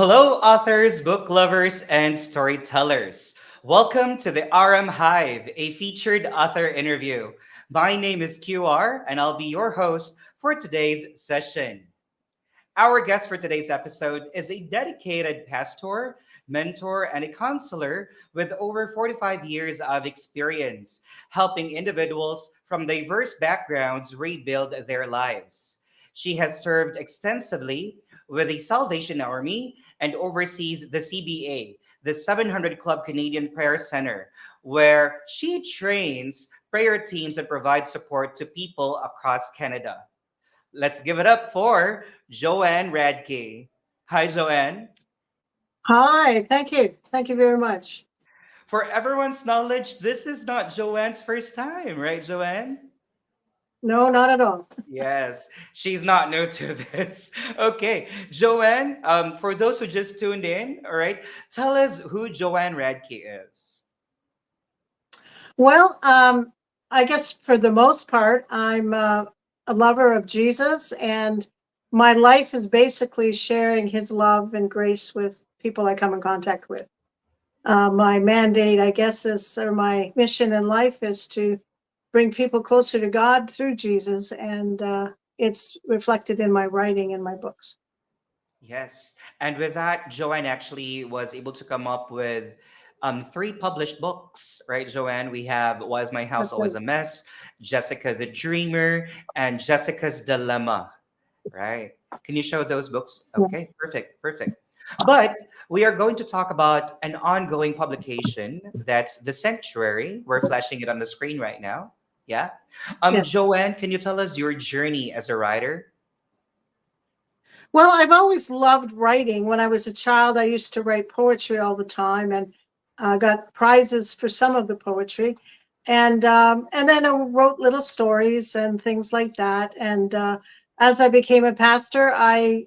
Hello, authors, book lovers, and storytellers. Welcome to the RM Hive, a featured author interview. My name is QR, and I'll be your host for today's session. Our guest for today's episode is a dedicated pastor, mentor, and a counselor with over 45 years of experience helping individuals from diverse backgrounds rebuild their lives. She has served extensively with the Salvation Army and oversees the CBA, the 700 Club Canadian Prayer Center, where she trains prayer teams and provides support to people across Canada. Let's give it up for Joanne Radke. Hi, Joanne. Hi, thank you. Thank you very much. For everyone's knowledge, this is not Joanne's first time, right, Joanne? No, not at all. Yes, she's not new to this. Okay, Joanne, for those who just tuned in, all right, tell us who Joanne Radke is. Well, I guess for the most part, I'm a lover of Jesus, and my life is basically sharing his love and grace with people I come in contact with. My mandate, I guess, or my mission in life is to bring people closer to God through Jesus, and it's reflected in my writing and my books. Yes. And with that, Joanne actually was able to come up with three published books, right, Joanne? We have Why is My House That's Always right. a Mess, Jessica the Dreamer, and Jessica's Dilemma, right? Can you show those books? Yeah. Okay, perfect, perfect. But we are going to talk about an ongoing publication that's The Sanctuary. We're flashing it on the screen right now. Yeah. Yeah. Joanne, can you tell us your journey as a writer? Well, I've always loved writing. When I was a child, I used to write poetry all the time and got prizes for some of the poetry. And then I wrote little stories and things like that. And as I became a pastor, I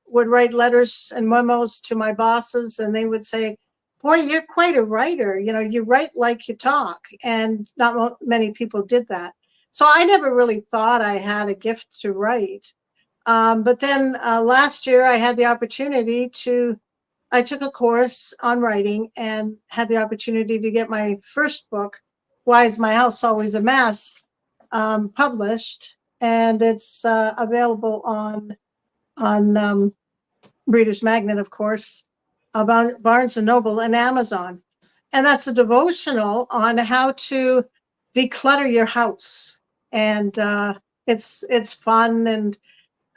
would write letters and memos to my bosses, and they would say, "Boy, you're quite a writer. You know, you write like you talk." And many people did that. So I never really thought I had a gift to write. But then last year, I took a course on writing and had the opportunity to get my first book, Why is My House Always a Mess, published. And it's available on Reader's Magnet, of course, about Barnes and Noble and Amazon. And that's a devotional on how to declutter your house. And it's fun, and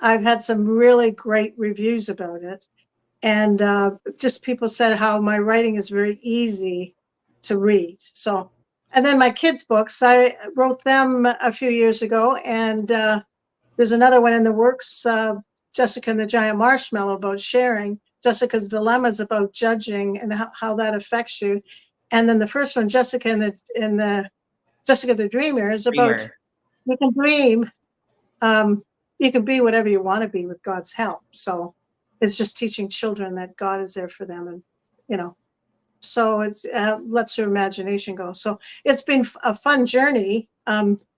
I've had some really great reviews about it. And just people said how my writing is very easy to read. So, and then my kids' books, I wrote them a few years ago. And there's another one in the works, Jessica and the Giant Marshmallow, about sharing. Jessica's Dilemma is about judging and how that affects you. And then the first one, Jessica the Dreamer, is about Dreamer. you can dream, um, you can be whatever you want to be with God's help. So it's just teaching children that God is there for them, and you know, so it's lets your imagination go. So it's been a fun journey,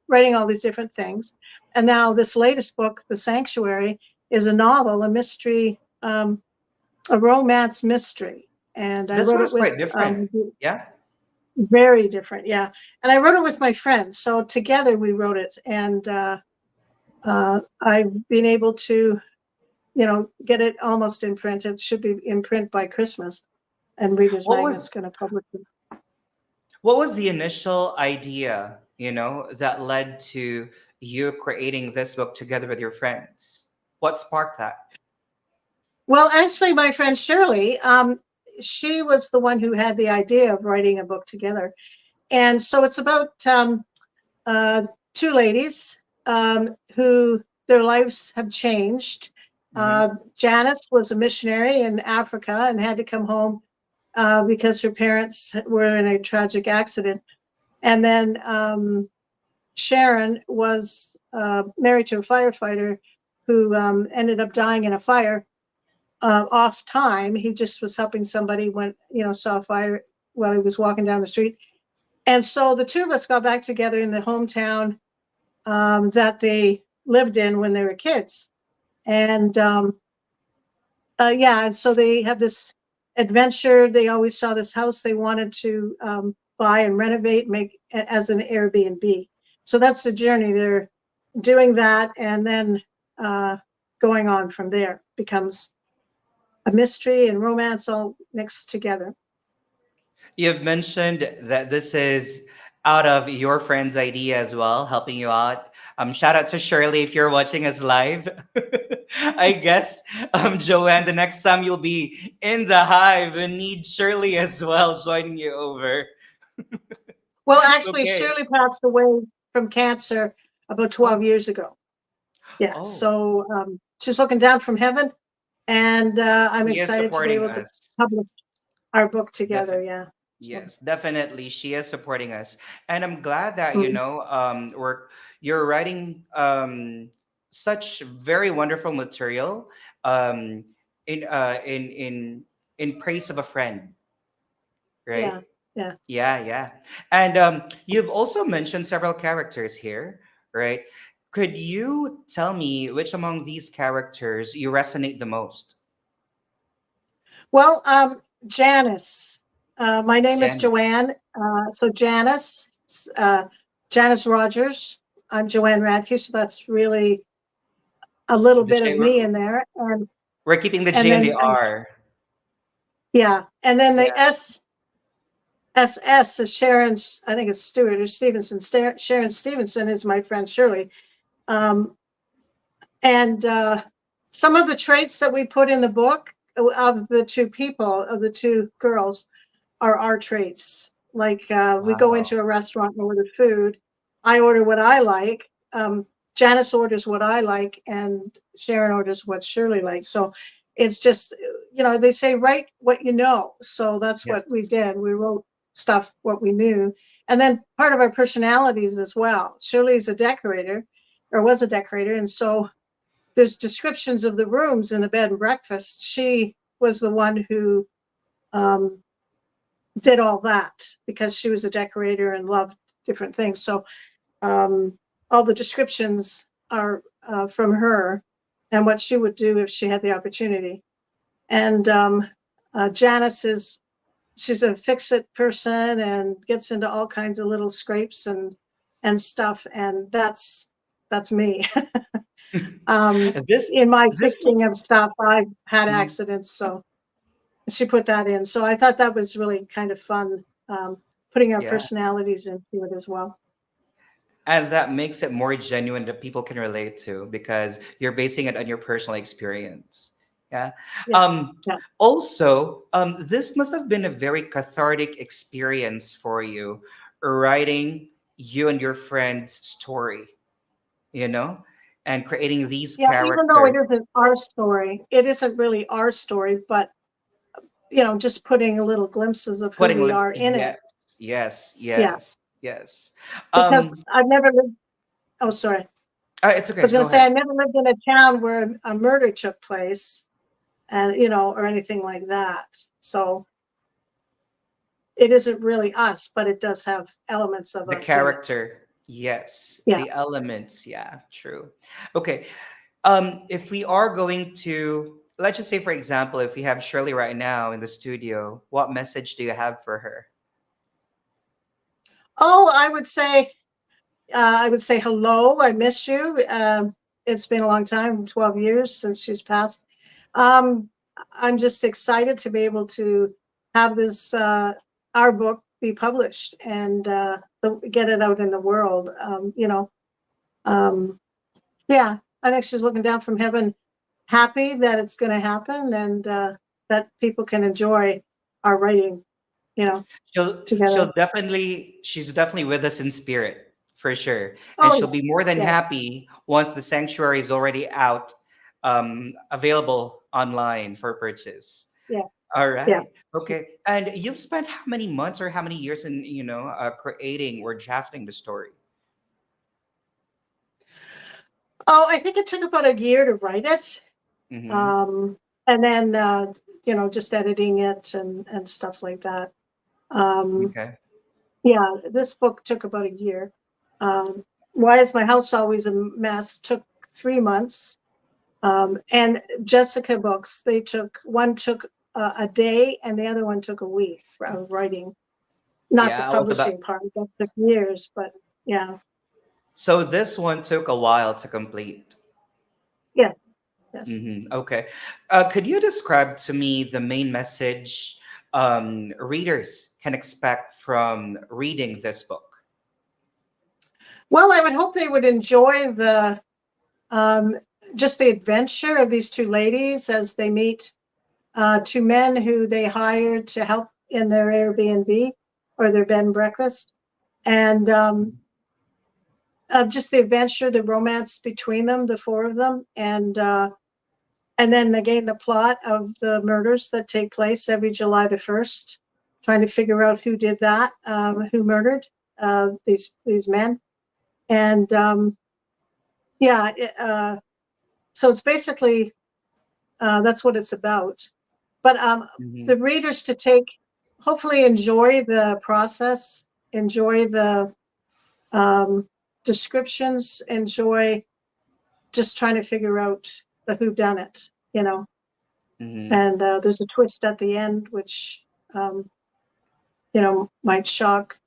writing all these different things. And now this latest book, The Sanctuary, is a novel, a mystery, a romance mystery. And I This wrote one it is quite with different. Yeah. very different, yeah. And I wrote it with my friends, so together we wrote it. And I've been able to, get it almost in print. It should be in print by Christmas, and Reader's What Magnet's was going to publish it. what was the initial idea, that led to you creating this book together with your friends? What sparked that? Well, actually, my friend Shirley, she was the one who had the idea of writing a book together. And so it's about uh, two ladies who their lives have changed. Hmm. Janice was a missionary in Africa and had to come home because her parents were in a tragic accident. And then Sharon was married to a firefighter who ended up dying in a fire off time. He just was helping somebody when, saw a fire while he was walking down the street. And so the two of us got back together in the hometown that they lived in when they were kids. And Yeah, and so they have this adventure. They always saw this house they wanted to buy and renovate, make as an Airbnb. So that's the journey. They're doing that, and then uh, going on from there becomes a mystery and romance all mixed together. You've mentioned that this is out of your friend's idea as well, helping you out. Shout out to Shirley if you're watching us live. I guess, Joanne, the next time you'll be in the hive and need Shirley as well joining you over. Well, actually, Okay. Shirley passed away from cancer about 12 Oh, years ago. Yeah, oh, so she's looking down from heaven, and I'm he is excited to be supporting able to us. publish our book together. Definitely. Yeah. So, Yes, definitely. She is supporting us. And I'm glad that, mm, you're writing such very wonderful material um in uh in in in praise of a friend, yeah, right? yeah. Yeah, yeah. And you've also mentioned several characters here, right? Could you tell me which among these characters you resonate the most? Well, Janice. My name is Janice. Joanne. So Janice, uh, Janice Rogers. I'm Joanne Radke, so that's really a little The bit J, of me in there, and we're keeping the and J and then the R. yeah, and then Yeah. the SS is Sharon's. I think it's Stewart or Stevenson. Sharon Stevenson is my friend Shirley. Um, and some of the traits that we put in the book of the two people, of the two girls, are our traits. Like we go Wow. into a restaurant and order food. I order what I like. Janice orders what I like, and Sharon orders what Shirley likes. So it's just, they say write what you know. So that's Yes. what we did. We wrote stuff what we knew, and then part of our personalities as well. Shirley's a decorator, or was a decorator, and so there's descriptions of the rooms in the bed and breakfast. She was the one who um, did all that because she was a decorator and loved different things. So all the descriptions are from her and what she would do if she had the opportunity. And Janice is she's a fix-it person and gets into all kinds of little scrapes and stuff, and that's me. um, This in my this fixing of stuff, I've had Mhm. accidents, so she put that in. So I thought that was really kind of fun, putting our Yeah, personalities into it as well. and that makes it more genuine that people can relate to because you're basing it on your personal experience. Yeah. Yeah, Um, yeah, Also, this must have been a very cathartic experience for you, writing you and your friend's story, you know, and creating these yeah. Even though it characters, isn't our story, it isn't really our story, but just putting little glimpses of who we are in it. yes, yes, Yeah, yes, yes. because Um, I've never lived. Oh, sorry. I it's okay. was going Go to say ahead. I never lived in a town where a murder took place, and or anything like that. So it isn't really us, but it does have elements of The us in it. character, yes. Yeah. The elements, yeah, true. Okay. If we are going to, let's just say, for example, if we have Shirley right now in the studio, what message do you have for her? Oh, I would say hello. I miss you. It's been a long time, 12 years since she's passed. Um, I'm just excited to be able to have this our book be published and get it out in the world. Um, yeah, I think she's looking down from heaven, happy that it's going to happen and that people can enjoy our writing. You know, together. She's definitely with us in spirit, for sure. And Oh she'll be more than yeah, happy once the sanctuary is already out, available online for purchase. yeah, All yeah, right. Okay. And you've spent how many months or how many years in, creating or drafting the story? Oh, I think it took about a year to write it. Mm-hmm. Um, and then, just editing it and stuff like that. Um, Okay. yeah, this book took about a year. Um, Why is my house always a mess? Took 3 months. And Jessica books, one took a day and the other one took a week of writing. Not the Yeah, I was about. publishing part, that took years, but yeah, So this one took a while to complete. yeah, yes. Okay. Could you describe to me the main message readers can expect from reading this book? Well, I would hope they would enjoy the um, just the adventure of these two ladies as they meet two men who they hired to help in their Airbnb or their bed and breakfast, and just the adventure, the romance between them, the four of them, and then again the plot of the murders that take place every July the 1st, trying to figure out who did that, who murdered these men, and yeah, so it's basically that's what it's about. But the Hmm. readers to take, hopefully enjoy the process, enjoy the descriptions, enjoy just trying to figure out the who done it, Hmm. and there's a twist at the end which um, might shock.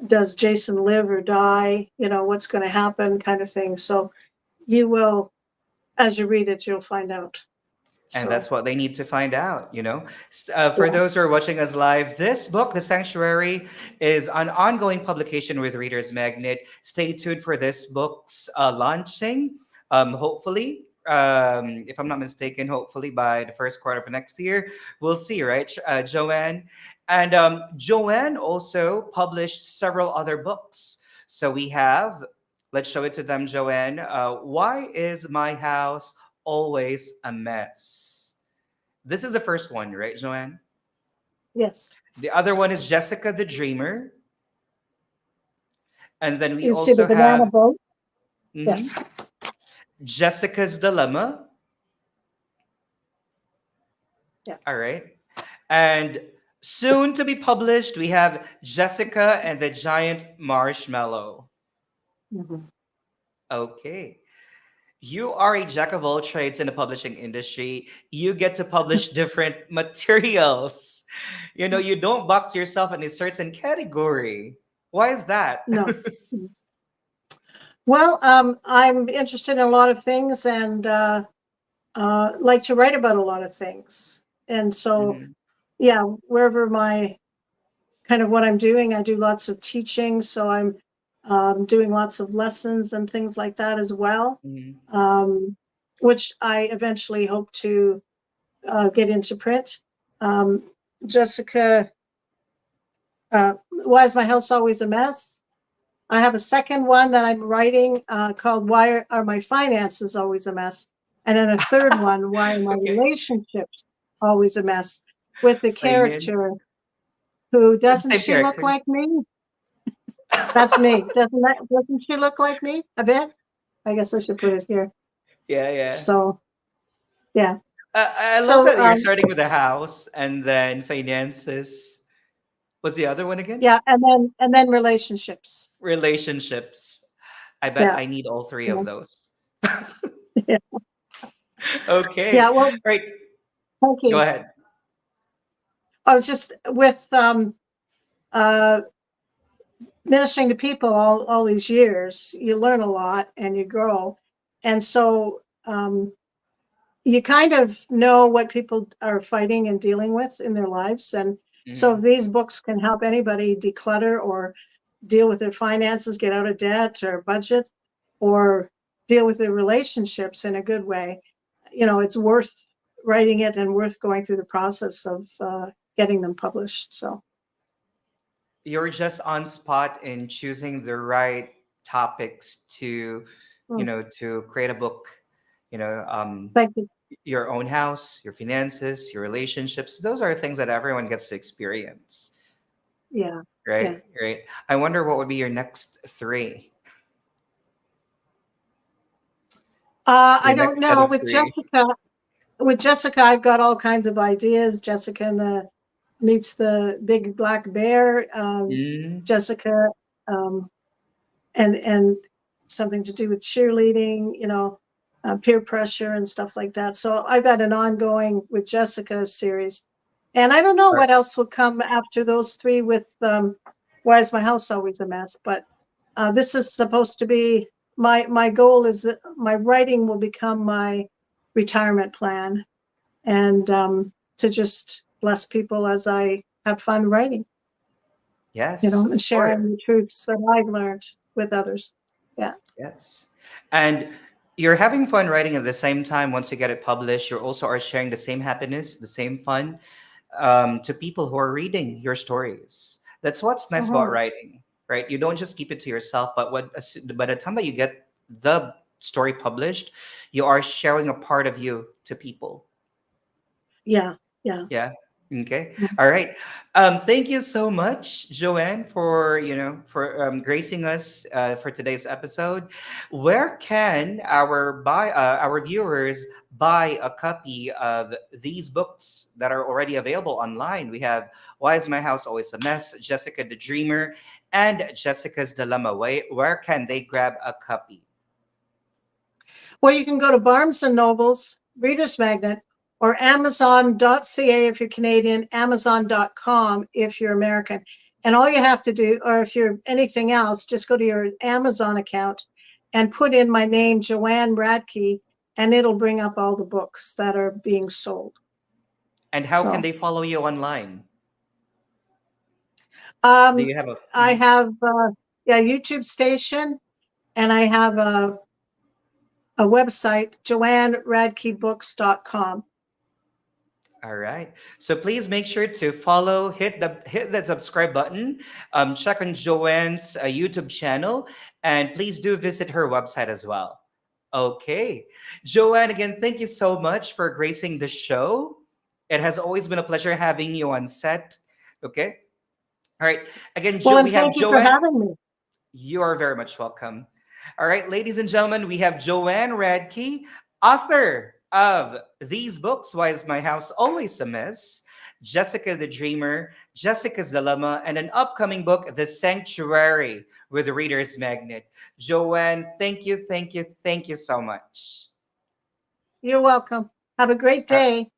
Does Jason live or die? What's going to happen, kind of thing. So you will, as you read it, you'll find out. And So that's what they need to find out. For yeah. those who are watching us live, this book, The Sanctuary, is an ongoing publication with Reader's Magnet. Stay tuned for this book's launching. Hopefully, if I'm not mistaken, hopefully by the first quarter of next year. We'll see, right, Joanne? And Joanne also published several other books. So we have, let's show it to them, Joanne. Why is my house always a mess? This is the first one, right, Joanne? Yes. The other one is Jessica the Dreamer. And then we You see the also banana have boat? Yeah. mhm, Jessica's Dilemma. Yeah. All right. And soon to be published, we have Jessica and the Giant Marshmallow. Mhm. Okay. You are a jack of all trades in the publishing industry. You get to publish different materials. You don't box yourself in a certain category. Why is that? No. Well, I'm interested in a lot of things and like to write about a lot of things. And so, Mhm, yeah, wherever my kind of what I'm doing, I do lots of teaching. So I'm doing lots of lessons and things like that as well, mhm, um, which I eventually hope to get into print. Um, Jessica, why is my house always a mess? I have a second one that I'm writing called Why Are My Finances Always a Mess? And then a third one, Why Are My okay. Relationships Always a Mess? With the Finance. character who With the doesn't same she look character. like me? That's me. Doesn't she look like me a bit? I guess I should put it here. Yeah, yeah. So yeah. I love So that you're starting with the house and then finances. What's the other one again? yeah, and then relationships. Relationships. I bet Yeah. I need all three of Yeah. those. Okay. Yeah. Well, Right. thank Go you. ahead. I was just with uh ministering to people all these years, you learn a lot and you grow. And so you kind of know what people are fighting and dealing with in their lives. And so if Mhm. these books can help anybody declutter or deal with their finances, get out of debt or budget, or deal with their relationships in a good way, it's worth writing it and worth going through the process of getting them published. So, You're just on spot in choosing the right topics to create a book. You know, um, thank you. your own house, your finances, your relationships. Those are things that everyone gets to experience, Yeah. right? Yeah. Right. I wonder what would be your next three. I Your don't next set know. of three. With Jessica, I've got all kinds of ideas. Jessica and the meets the big black bear. Mm, Jessica, um, and something to do with cheerleading. peer pressure and stuff like that. So I've got an ongoing with Jessica series. And I don't know Right. what else will come after those three with Why Is My House Always a Mess? But this is supposed to be my goal is that my writing will become my retirement plan, and to just bless people as I have fun writing, Yes, and of sharing course. the truths that I've learned with others. Yeah. Yes. And you're having fun writing at the same time. Once you get it published, you also are sharing the same happiness, the same fun to people who are reading your stories. That's what's nice about Mhm. writing, right? You don't just keep it to yourself, but by the time that you get the story published, you are sharing a part of you to people. Yeah. Yeah. Yeah. Okay. All right. Thank you so much, Joanne, for for gracing us for today's episode. Where can our viewers buy a copy of these books that are already available online? We have Why Is My House Always a Mess, Jessica the Dreamer, and Jessica's Dilemma. Where can they grab a copy? Well, you can go to Barnes and Nobles, Reader's Magnet, or Amazon.ca if you're Canadian, Amazon.com if you're American. And all you have to do, or if you're anything else, just go to your Amazon account and put in my name, Joanne Radke, and it'll bring up all the books that are being sold. And how can So they follow you online? Do um, you have a I have yeah, YouTube station, and I have a website, joanneradkebooks.com. All right. So please make sure to follow, hit that subscribe button, check on Joanne's YouTube channel, and please do visit her website as well. Okay. Joanne, again, thank you so much for gracing the show. It has always been a pleasure having you on set. Okay. All right. Again, Well, We and have thank you for Joanne. having me. You are very much welcome. All right, ladies and gentlemen, we have Joanne Radke, author of these books, Why Is My House Always a Mess? Jessica the Dreamer, Jessica's Dilemma, and an upcoming book, The Sanctuary, with the Reader's Magnet. Joanne, thank you, thank you, thank you so much. You're welcome. Have a great Uh, day.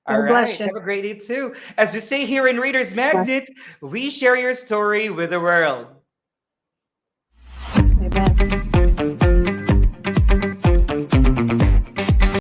All God bless right, you. have a great day too. As we say here in Reader's Magnet, we share your story with the world. Amen.